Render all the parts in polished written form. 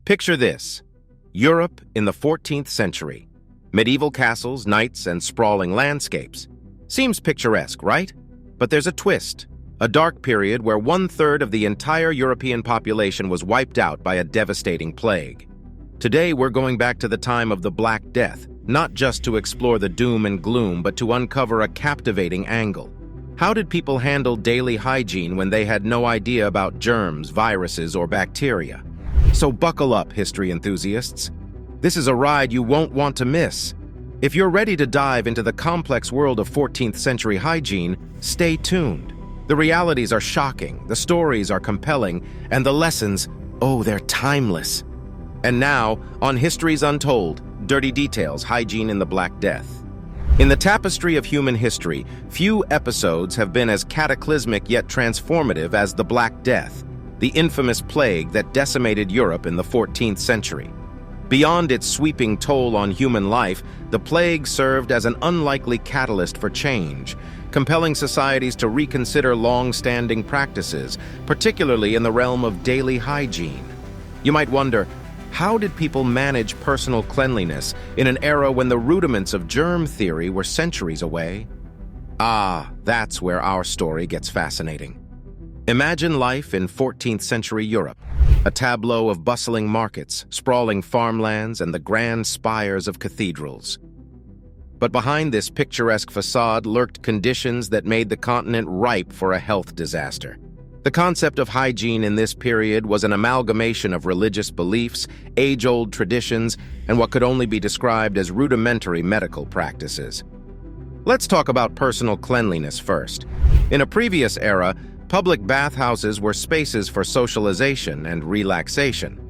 Picture this: Europe in the 14th century. Medieval castles, knights, and sprawling landscapes. Seems picturesque, right? But there's a twist. A dark period where 1/3 of the entire European population was wiped out by a devastating plague. Today, we're going back to the time of the Black Death, not just to explore the doom and gloom, but to uncover a captivating angle. How did people handle daily hygiene when they had no idea about germs, viruses, or bacteria? So buckle up, history enthusiasts. This is a ride you won't want to miss. If you're ready to dive into the complex world of 14th century hygiene, stay tuned. The realities are shocking, the stories are compelling, and the lessons, oh, they're timeless. And now, on Histories Untold, Dirty Details, Hygiene in the Black Death. In the tapestry of human history, few episodes have been as cataclysmic yet transformative as the Black Death, the infamous plague that decimated Europe in the 14th century. Beyond its sweeping toll on human life, the plague served as an unlikely catalyst for change, compelling societies to reconsider long-standing practices, particularly in the realm of daily hygiene. You might wonder, how did people manage personal cleanliness in an era when the rudiments of germ theory were centuries away? Ah, that's where our story gets fascinating. Imagine life in 14th century Europe, a tableau of bustling markets, sprawling farmlands, and the grand spires of cathedrals. But behind this picturesque facade lurked conditions that made the continent ripe for a health disaster. The concept of hygiene in this period was an amalgamation of religious beliefs, age-old traditions, and what could only be described as rudimentary medical practices. Let's talk about personal cleanliness first. In a previous era, public bathhouses were spaces for socialization and relaxation.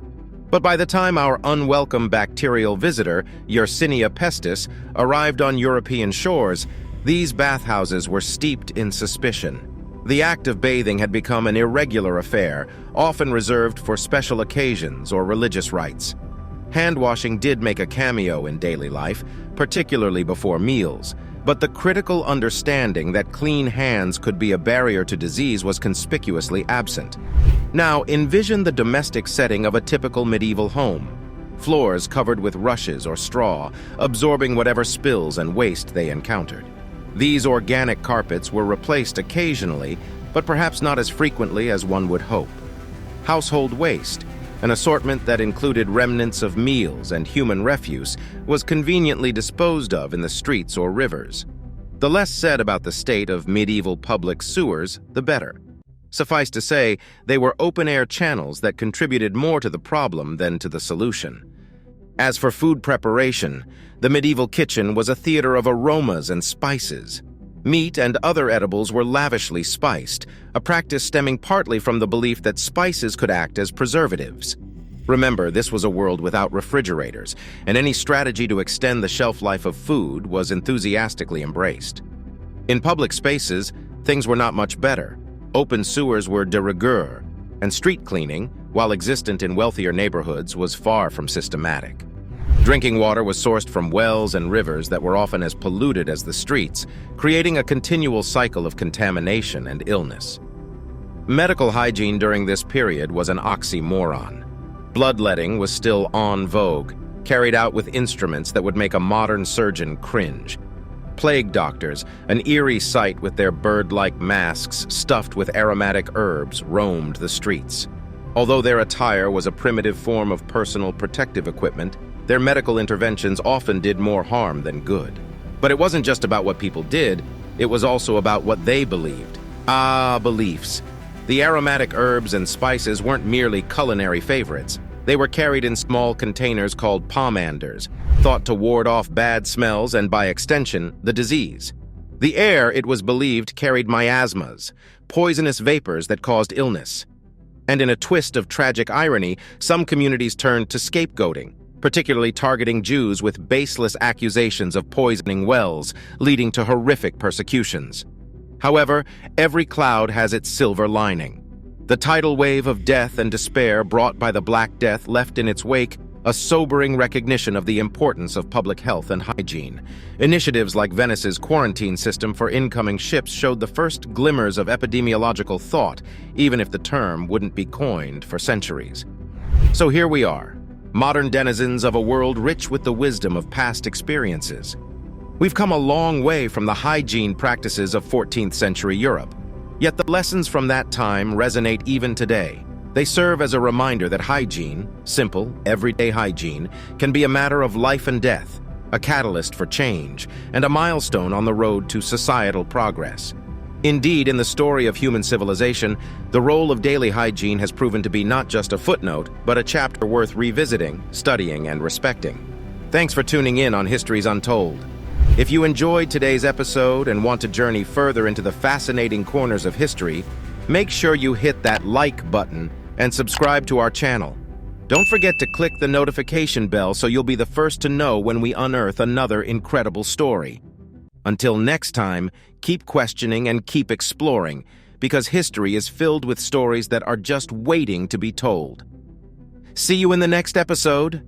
But by the time our unwelcome bacterial visitor, Yersinia pestis, arrived on European shores, these bathhouses were steeped in suspicion. The act of bathing had become an irregular affair, often reserved for special occasions or religious rites. Hand-washing did make a cameo in daily life, particularly before meals, but the critical understanding that clean hands could be a barrier to disease was conspicuously absent. Now, envision the domestic setting of a typical medieval home. Floors covered with rushes or straw, absorbing whatever spills and waste they encountered. These organic carpets were replaced occasionally, but perhaps not as frequently as one would hope. Household waste, an assortment that included remnants of meals and human refuse, was conveniently disposed of in the streets or rivers. The less said about the state of medieval public sewers, the better. Suffice to say, they were open-air channels that contributed more to the problem than to the solution. As for food preparation, the medieval kitchen was a theater of aromas and spices. Meat and other edibles were lavishly spiced, a practice stemming partly from the belief that spices could act as preservatives. Remember, this was a world without refrigerators, and any strategy to extend the shelf life of food was enthusiastically embraced. In public spaces, things were not much better. Open sewers were de rigueur, and street cleaning, while existent in wealthier neighborhoods, was far from systematic. Drinking water was sourced from wells and rivers that were often as polluted as the streets, creating a continual cycle of contamination and illness. Medical hygiene during this period was an oxymoron. Bloodletting was still en vogue, carried out with instruments that would make a modern surgeon cringe. Plague doctors, an eerie sight with their bird-like masks stuffed with aromatic herbs, roamed the streets. Although their attire was a primitive form of personal protective equipment, their medical interventions often did more harm than good. But it wasn't just about what people did, it was also about what they believed. Ah, beliefs. The aromatic herbs and spices weren't merely culinary favorites. They were carried in small containers called pomanders, thought to ward off bad smells and, by extension, the disease. The air, it was believed, carried miasmas, poisonous vapors that caused illness. And in a twist of tragic irony, some communities turned to scapegoating, particularly targeting Jews with baseless accusations of poisoning wells, leading to horrific persecutions. However, every cloud has its silver lining. The tidal wave of death and despair brought by the Black Death left in its wake a sobering recognition of the importance of public health and hygiene. Initiatives like Venice's quarantine system for incoming ships showed the first glimmers of epidemiological thought, even if the term wouldn't be coined for centuries. So here we are, modern denizens of a world rich with the wisdom of past experiences. We've come a long way from the hygiene practices of 14th century Europe, yet the lessons from that time resonate even today. They serve as a reminder that hygiene, simple, everyday hygiene, can be a matter of life and death, a catalyst for change, and a milestone on the road to societal progress. Indeed, in the story of human civilization, the role of daily hygiene has proven to be not just a footnote, but a chapter worth revisiting, studying, and respecting. Thanks for tuning in on Histories Untold. If you enjoyed today's episode and want to journey further into the fascinating corners of history, make sure you hit that like button and subscribe to our channel. Don't forget to click the notification bell so you'll be the first to know when we unearth another incredible story. Until next time, keep questioning and keep exploring, because history is filled with stories that are just waiting to be told. See you in the next episode.